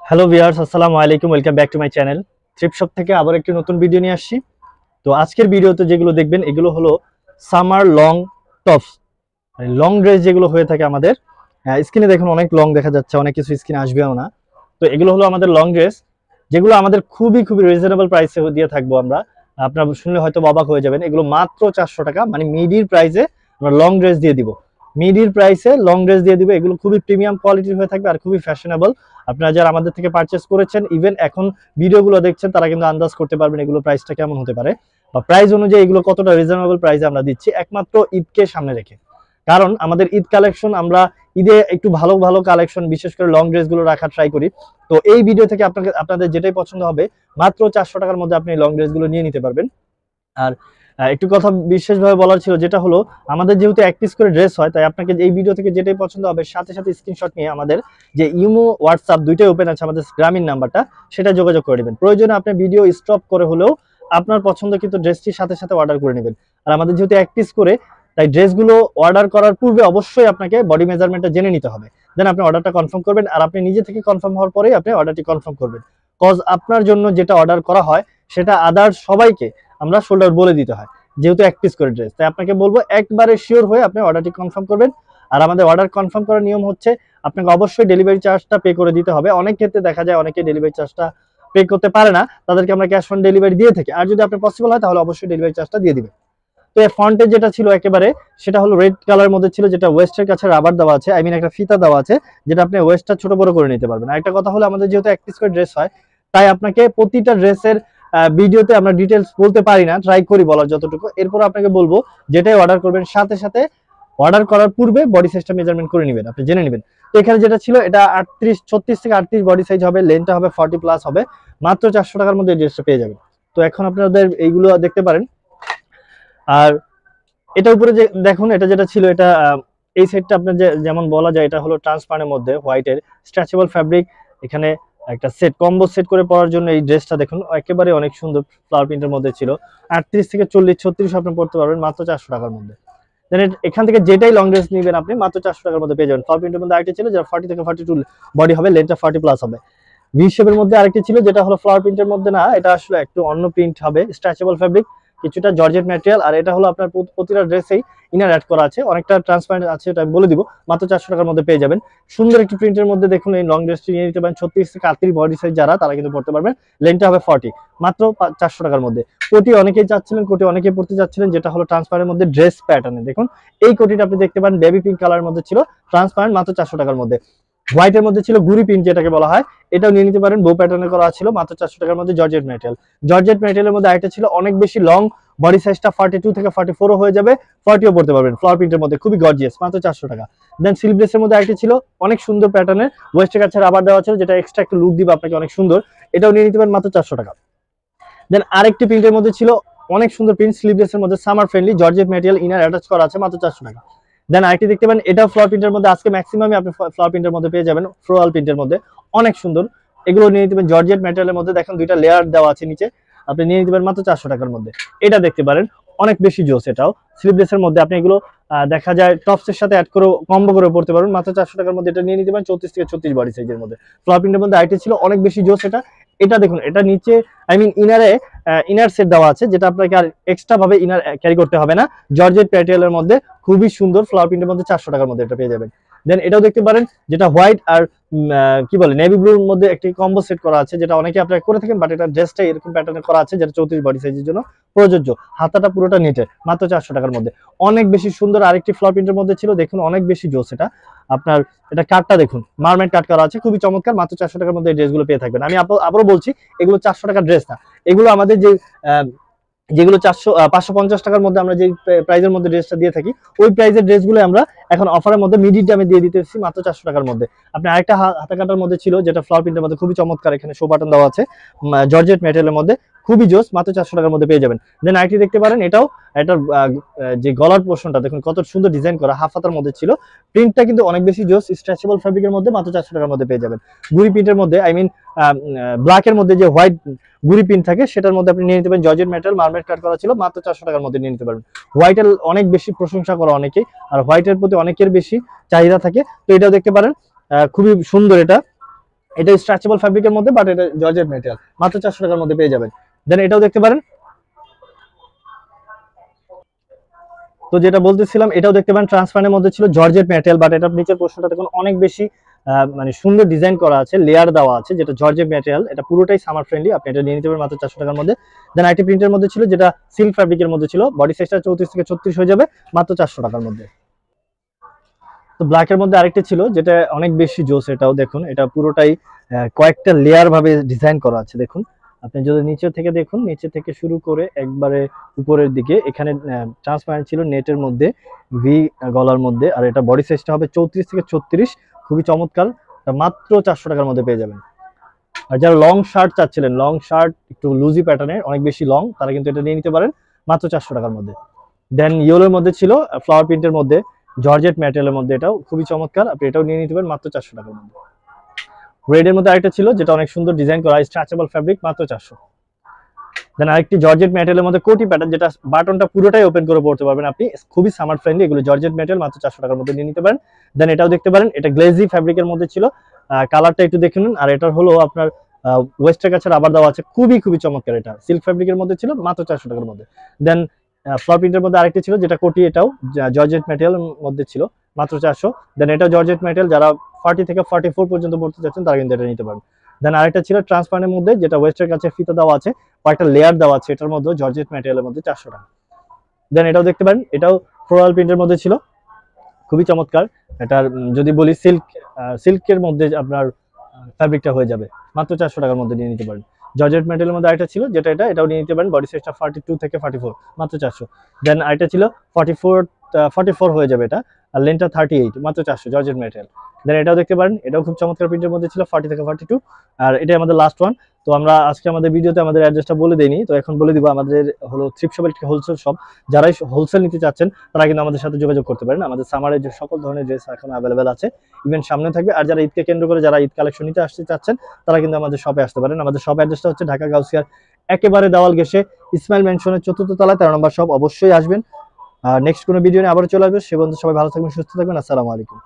Hello viewers, আসসালামু আলাইকুম। Welcome back to my channel. Thrift shop থেকে আবার একটি নতুন ভিডিও নিয়ে আসছি। তো আজকের ভিডিওতে যেগুলো দেখবেন এগুলো হলো সামার লং টপস, মানে লং ড্রেস যেগুলো হয়ে থাকে আমাদের। স্ক্রিনে দেখুন অনেক লং দেখা যাচ্ছে, অনেক কিছু স্ক্রিনে আসবেও না। তো এগুলো হলো আমাদের লং ড্রেস, যেগুলো আমাদের খুবই খুবই রিজনেবল প্রাইসে দিয়ে থাকবো আমরা। আপনারা শুনলে হয়তো অবাক হয়ে যাবেন, এগুলো মাত্র 400 টাকা, মানে মিডির প্রাইসে আমরা লং ড্রেস দিয়ে দিব। মিডির প্রাইসে লং ড্রেস দিয়ে দিব। এগুলো খুবই প্রিমিয়াম কোয়ালিটির হয়ে থাকবে আর খুবই ফ্যাশনেবল। আপনারা যারা আমাদের থেকে পারচেস করেছেন, ইভেন এখন ভিডিওগুলো দেখছেন, তারা কিন্তু আন্দাজ করতে পারবেন এগুলো প্রাইসটা কেমন হতে পারে, বা প্রাইস অনুযায়ী এগুলো কতটা রিজনেবল প্রাইসে আমরা দিচ্ছি, একমাত্র ঈদকে সামনে রেখে। কারণ আমাদের ঈদ কালেকশন, আমরা ঈদে একটু ভালো ভালো কালেকশন, বিশেষ করে লং ড্রেসগুলো রাখার ট্রাই করি। তো এই ভিডিও থেকে আপনাদের যেটাই পছন্দ হবে, মাত্র 400 টাকার মধ্যে আপনি লং ড্রেসগুলো নিয়ে নিতে পারবেন। আর একটু কথা বিশেষভাবে বলার ছিল, যেটা হলো আমাদের যেহেতু এক পিস করে ড্রেস হয়, তাই আপনাকে এই ভিডিও থেকে যেটাই পছন্দ হবে সাথে সাথে স্ক্রিনশট নিয়ে আমাদের যে ইমো হোয়াটসঅ্যাপ দুইটাই ওপেন আছে, আমাদের গ্রামীণ নাম্বারটা, সেটা যোগাযোগ করে নেবেন। প্রয়োজনে আপনি ভিডিও স্টপ করে হলেও আপনার পছন্দ কিন্তু ড্রেসটির সাথে সাথে অর্ডার করে নেবেন। আর আমাদের যেহেতু এক পিস করে, তাই ড্রেসগুলো অর্ডার করার পূর্বে অবশ্যই আপনাকে বডি মেজারমেন্টটা জেনে নিতে হবে। দেন আপনি অর্ডারটা কনফার্ম করবেন, আর আপনি নিজে থেকে কনফার্ম হওয়ার পরেই আপনি অর্ডারটি কনফার্ম করবেন। কজ আপনার জন্য যেটা অর্ডার করা হয় সেটা আদার্স সবাইকে আমরা শোল্ডার বলে দিতে হয়, যেহেতু এক পিস করে ড্রেস। তাই আপনাকে বলবো একবারে শিওর হয়ে আপনি অর্ডারটি কনফার্ম করবেন। আর আমাদের অর্ডার কনফার্ম করার নিয়ম হচ্ছে, আপনাকে অবশ্যই ডেলিভারি চার্জটা পে করে দিতে হবে। অনেক ক্ষেত্রে দেখা যায় অনেকে ডেলিভারি চার্জটা পে করতে পারে না, তাদেরকে আমরা ক্যাশ অন ডেলিভারি দিয়ে থাকি। আর যদি আপনার পসিবল হয় তাহলে অবশ্যই ডেলিভারি চার্জটা দিয়ে দিবেন। তো এই ফন্টে যেটা ছিল একেবারে, সেটা হলো রেড কালার মধ্যে ছিল, যেটা ওয়েস্টের কাছে রাবার দেওয়া আছে, একটা ফিতা দেওয়া আছে, যেটা আপনি ওয়েস্টটা ছোট বড় করে নিতে পারবেন। আর একটা কথা হলো, আমাদের যেহেতু এক পিস করে ড্রেস হয়, তাই আপনাকে প্রতিটা ড্রেসের ভিডিওতে আমরা ডিটেলস বলতে পারি না, ট্রাই করি বলার যতটুকু। এরপর আপনাকে বলবো, যেটাই অর্ডার করবেন সাথে সাথে অর্ডার করার পূর্বে বডি সাইজটা মেজারমেন্ট করে নেবেন, আপনি জেনে নেবেন। তো এখানে যেটা ছিল, এটা 36 থেকে 38 বডি সাইজ হবে, লেন্থটা হবে 40 প্লাস হবে। মাত্র 400 টাকার মধ্যে এই ড্রেসটা পেয়ে যাবেন। তো এখন আপনাদের এইগুলো দেখতে পারেন। আর এটা উপরে যে দেখুন, এটা যেটা ছিল, এটা এই সেটটা আপনার যেমন বলা যায়, এটা হলো ট্রান্সপারেন্টের মধ্যে হোয়াইটের স্ট্রেচেবল ফ্যাব্রিক। এখানে একটা সেট, কম্বো সেট করে পরার জন্য এই ড্রেসটা দেখুন একেবারে অনেক সুন্দর, ফ্লাওয়ার প্রিন্টের মধ্যে ছিল। 38 থেকে 40 36 আপনি পড়তে পারবেন মাত্র 400 টাকার মধ্যে। দেন এখান থেকে যেটাই লং ড্রেস নেবেন আপনি মাত্র 400 টাকার মধ্যে পেয়ে যাবেন। ফ্লাওয়ার প্রিন্টের মধ্যে আরেকটা ছিল, যেটা 40 থেকে 42 বডি হবে, লেন্থটা 40 প্লাস হবে। ভি শেপের মধ্যে আরেকটি ছিল, যেটা হলো ফ্লাওয়ার প্রিন্টের মধ্যে না, এটা আসলে একটু অন্য প্রিন্ট হবে, স্ট্রেচেবল ফ্যাব্রিক, কিছুটা জর্জেট ম্যাটেরিয়াল। আর এটা হলো আপনার প্রতিটা ড্রেসেই ইনার অ্যাড করা আছে, অনেকটা ট্রান্সপারেন্ট আছে, এটা আমি বলে দিব। মাত্র 400 টাকার মধ্যে পেয়ে যাবেন। সুন্দর একটি প্রিন্টের মধ্যে দেখুন, এই লং ড্রেসটি নিয়ে নিতে পারেন। 36 থেকে 38 বডি সাইজ যারা, তারা কিন্তু পড়তে পারবেন। লেন্থটা হবে 40, মাত্র 400 টাকার মধ্যে। কোটি অনেকেই চাচ্ছিলেন, কোটি অনেকেই পড়তে চাচ্ছিলেন, যেটা হলো ট্রান্সপারেন্টের মধ্যে ড্রেস প্যাটার্নে। দেখুন এই কোটিটা আপনি দেখতে পারেন, বেবি পিঙ্ক কালারের মধ্যে ছিল, ট্রান্সপারেন্ট, মাত্র 400 টাকার মধ্যে। হোয়াইটের মধ্যে ছিল গুড়ি প্রিন্ট যেটাকে বলা হয়, এটাও নিয়ে নিতে পারেন। বো প্যাটার্নে করা ছিল, মাত্র 400 টাকার মধ্যে। জর্জেট ম্যাটেরিয়াল, জর্জেট ম্যাটেরিয়ালের মধ্যে আরেকটা ছিল অনেক বেশি লং, বডি সাইজটা 42 থেকে 44 হয়ে যাবে, 40ও পড়তে পারবেন। ফ্লাওয়ার প্রিন্টের মধ্যে খুবই গর্জিয়াস, মাত্র 400 টাকা। দেন স্লিভলেসের মধ্যে আরেকটা ছিল অনেক সুন্দর প্যাটার্নের, ওয়েস্টের কাছে রাবার দেওয়া ছিল, যেটা এক্সট্রা একটু লুক দিবে আপনাকে, অনেক সুন্দর। এটাও নিয়ে নিতে পারেন মাত্র 400 টাকা। দেন আরেকটি প্রিন্টের মধ্যে ছিল অনেক সুন্দর প্রিন্ট, স্লিভলেসের মধ্যে summer friendly, georgette material, inner attach করা আছে, মাত্র 400 টাকা। দেন আরেকটি দেখতে পারেন, এটা ফ্লাওয়ার প্রিন্টের মধ্যে, আজকে ম্যাক্সিমামই আপনি ফ্লাওয়ার প্রিন্টের মধ্যে পেয়ে যাবেন, ফ্লোরাল প্রিন্টের মধ্যে, অনেক সুন্দর। এগুলো নিয়ে নিতে পারেন জর্জেট ম্যাটেরিয়ালের মধ্যে, দেখেন দুইটা লেয়ার দেওয়া আছে নিচে, আপনি নিয়ে নিতে পারেন মাত্র 400 টাকার মধ্যে। এটা দেখতে পারেন, অনেক বেশি জোস, এটাও স্লিভলেসের মধ্যে। আপনি এগুলো দেখা যায় টপসের সাথে অ্যাড করে কম্বো করে পড়তে পারবেন, মাত্র 400 টাকার মধ্যে। এটা নিয়ে নিতে পারেন 34 থেকে 36 বডি সাইজের মধ্যে। ফ্লাওয়ার প্রিন্টের মধ্যে আইটেম ছিল অনেক বেশি জোস এটা। এটা দেখুন, এটা নিচে ইনারে ইনার সেট দেওয়া আছে, যেটা আপনাকে আর এক্সট্রা ভাবে ইনার ক্যারি করতে হবে না। জর্জেট প্যাটেলের মধ্যে খুবই সুন্দর, ফ্লাওয়ার প্রিন্টের মধ্যে 400 টাকার মধ্যে এটা পেয়ে যাবেন। দেন এটাও দেখতে পারেন, যেটা হোয়াইট আর কি বলে নেভি ব্লুর মধ্যে একটি কম্বো সেট করা আছে, যেটা অনেকে আপনারা করে থাকেন, বাট এটা ড্রেসটা এরকম প্যাটার্নে করা আছে, যেটা 34 বডি সাইজের জন্য প্রযোজ্য। হাতাটা পুরোটা নেটের, মাত্র 400 টাকার মধ্যে। অনেক বেশি সুন্দর আরেকটি ফ্লাওয়ার প্রিন্টের মধ্যে ছিল, দেখুন অনেক বেশি জোস এটা। আপনার এটা কাটটা দেখুন, মারমেড কাট করা আছে, খুবই চমৎকার। মাত্র 400 টাকার মধ্যে এই ড্রেসগুলো পেয়ে থাকবেন। আমি আবারও বলছি, এগুলো 400 টাকার ড্রেস না, এগুলো আমাদের যেগুলো 550 টাকার মধ্যে আমরা যে প্রাইজের মধ্যে ড্রেসটা দিয়ে থাকি, ওই প্রাইজের ড্রেসগুলো আমরা এখন অফারের মধ্যে মিডিল দামে দিয়ে দিতেছি মাত্র 400 টাকার মধ্যে। আপনি আরেকটা হাতা কাটার মধ্যে ছিল, যেটা ফ্লাওয়ার প্রিন্টের মধ্যে, খুবই চমৎকার, এখানে শো বাটন দেওয়া আছে, জর্জেট ম্যাটেরিয়ালের মধ্যে, খুবই জোস, মাত্র 400 টাকার মধ্যে পেয়ে যাবেন। দেন আরেকটি দেখতে পারেন, এটাও এটার যে গলার পোর্শনটা দেখুন কত সুন্দর ডিজাইন করা, হাফ হাতার মধ্যে ছিল। প্রিন্টটা কিন্তু অনেক বেশি জোস, স্ট্রেচেবল ফ্যাব্রিকের মধ্যে, মাত্র 400 টাকার মধ্যে পেয়ে যাবেন। গুড়ি প্রিন্টের মধ্যে, ব্ল্যাকের মধ্যে যে হোয়াইট গুড়ি প্রিন্ট থাকে, সেটার মধ্যে আপনি নিয়ে নিতে পারেন। জর্জেট ম্যাটেরিয়াল, মারমেড কাট করা ছিল, মাত্র 400 টাকার মধ্যে নিয়ে নিতে পারবেন। হোয়াইটের অনেক বেশি প্রশংসা করা অনেকেই, আর হোয়াইটের প্রতি অনেকের বেশি চাহিদা থাকে। তো এটাও দেখতে পারেন, খুবই সুন্দর এটা। এটা স্ট্রেচেবল ফ্যাব্রিকের মধ্যে, বাট এটা জর্জেট ম্যাটেরিয়াল, মাত্র 400 টাকার মধ্যে পেয়ে যাবেন। দেন এটাও দেখতে পারেন। তো যেটা বলতেছিলাম, এটাও দেখতে পারেন ট্রান্সপারেন্টের মধ্যে ছিল, জর্জেট ম্যাটেরিয়াল, বাট এটার নিচের পোর্শনটা দেখুন অনেক বেশি মানে সুন্দর ডিজাইন করা আছে, লেয়ার দেওয়া আছে, যেটা জর্জেট ম্যাটেরিয়াল। এটা পুরোটাই সামার ফ্রেন্ডলি, আপনি এটা নিয়ে নিতে পারেন মাত্র 400 টাকার মধ্যে। দেন আইটি প্রিন্টের মধ্যে ছিল, যেটা সিল্ক ফ্যাব্রিকের মধ্যে ছিল, বডি সাইজটা 34 থেকে 36 হয়ে যাবে, মাত্র 400 টাকার মধ্যে। তো ব্ল্যাকের মধ্যে আরেকটা ছিল, যেটা অনেক বেশি জোস, এটাও দেখুন, এটা পুরোটাই কয়েকটা লেয়ার ভাবে ডিজাইন করা আছে। দেখুন, আপনি যদি নিচে থেকে দেখুন, নিচে থেকে শুরু করে একবারে উপরের দিকে, এখানে ট্রান্সপারেন্ট ছিল নেটের মধ্যে, ভি গলার মধ্যে, আর এটা বডি সাইজটা হবে 34 থেকে 36, খুবই চমৎকার, মাত্র 400 টাকার মধ্যে পেয়ে যাবেন। আর যারা লং শার্ট চাচ্ছিলেন, লং শার্ট একটু লুজি প্যাটার্নের, অনেক বেশি লং, তারা কিন্তু এটা নিয়ে নিতে পারেন মাত্র 400 টাকার মধ্যে। দেন ইয়েলোর মধ্যে ছিল, ফ্লাওয়ার প্রিন্টের মধ্যে, জর্জেট ম্যাটেরিয়ালের মধ্যে, এটাও খুবই চমৎকার, আপনি এটাও নিয়ে নিতে পারেন মাত্র 400 টাকার মধ্যে। রেড এর মধ্যে আরেকটা ছিল, যেটা অনেক সুন্দর ডিজাইন করা, স্ট্রেচেবল ফ্যাব্রিক, মাত্র 400। দেন আরেকটি জর্জেট ম্যাটেরিয়ালের মধ্যে কোটি প্যাটার্ন, যেটা বাটনটা পুরোটাই ওপেন করে পড়তে পারবেন আপনি, খুবই সামার ফ্রেন্ডলি, এগুলো জর্জেট ম্যাটেরিয়াল, মাত্র 400 টাকার মধ্যে নিয়ে নিতে পারেন। দেন এটাও দেখতে পারেন, এটা গ্লেজি ফ্যাব্রিকের মধ্যে ছিল, কালারটা একটু দেখে নিন, আর এটার হলো আপনার ওয়েস্টের কাছে রাবার দেওয়া আছে, খুবই খুবই চমৎকার, এটা সিল্ক ফ্যাব্রিকের মধ্যে ছিল, মাত্র 400 টাকার মধ্যে। দেন ফ্লাওয়ার প্রিন্টের মধ্যে আরেকটি ছিল, যেটা কোটি, এটাও জর্জেট ম্যাটেরিয়াল মধ্যে ছিল, মাত্র 400। দেন এটাও জর্জেট ম্যাটেরিয়াল, যারা 40 থেকে 44 পর্যন্ত পড়তে চাচ্ছেন তারা কিন্তু এটা নিতে পারেন। দেন আরেকটা ছিল ট্রান্সপারেন্টের মধ্যে, যেটা ওয়েস্টের কাছে ফিতা দেওয়া আছে, কয়েকটা লেয়ার দেওয়া আছে, এটার মধ্যে জর্জেট ম্যাটেরিয়ালের মধ্যে, 400 টাকা। দেন এটাও দেখতে পারেন, এটাও ফ্লোরাল প্রিন্টের মধ্যে ছিল, খুবই চমৎকার। এটার যদি বলি সিল্কের মধ্যে আপনার ফ্যাব্রিকটা হয়ে যাবে, মাত্র 400 টাকার মধ্যে নিয়ে নিতে পারেন। জর্জেট ম্যাটেরিয়ালের মধ্যে আরেকটা ছিল, যেটা এটাও নিয়ে নিতে পারেন, বডি সাইজটা 42 থেকে 44, মাত্র 400। দেন আরেকটা ছিল 44 হয়ে যাবে এটা, আর লেন্থটা 38, মাত্র 400, জর্জেট ম্যাটেরিয়াল। দেন এটাও দেখতে পারেন, এটাও খুব চমৎকার প্রিন্টের মধ্যে ছিল, 40 থেকে 42, আর এটাই আমাদের লাস্ট ওয়ান। তো আমরা আজকে আমাদের ভিডিওতে আমাদের অ্যাড্রেসটা বলে দেইনি, তো এখন বলে দিব। আমাদের হলো থ্রিফট শপ, একটি হোলসেল শপ, যারাই হোলসেল নিতে চাচ্ছেন তারা কিন্তু আমাদের সাথে যোগাযোগ করতে পারেন। আমাদের সামারের যে সকল ধরনের ড্রেস এখন অ্যাভেলেবেল আছে, ইভেন সামনে থাকবে। আর যারা ঈদকে কেন্দ্র করে যারা ঈদ কালেকশন নিতে আসতে চাচ্ছেন, তারা কিন্তু আমাদের শপে আসতে পারেন। আমাদের শপ অ্যাড্রেসটা হচ্ছে ঢাকা গাউসিয়ার একেবারে দেওয়াল ঘেঁষে ইসমাইল ম্যানশনের 4th তলায় 13 নম্বর শপ। অবশ্যই আসবেন। আর নেক্সট কোনো ভিডিও নিয়ে আবার চলে আসবে। সে পর্যন্ত সবাই ভালো থাকবেন, সুস্থ থাকবেন। আসসালামু আলাইকুম।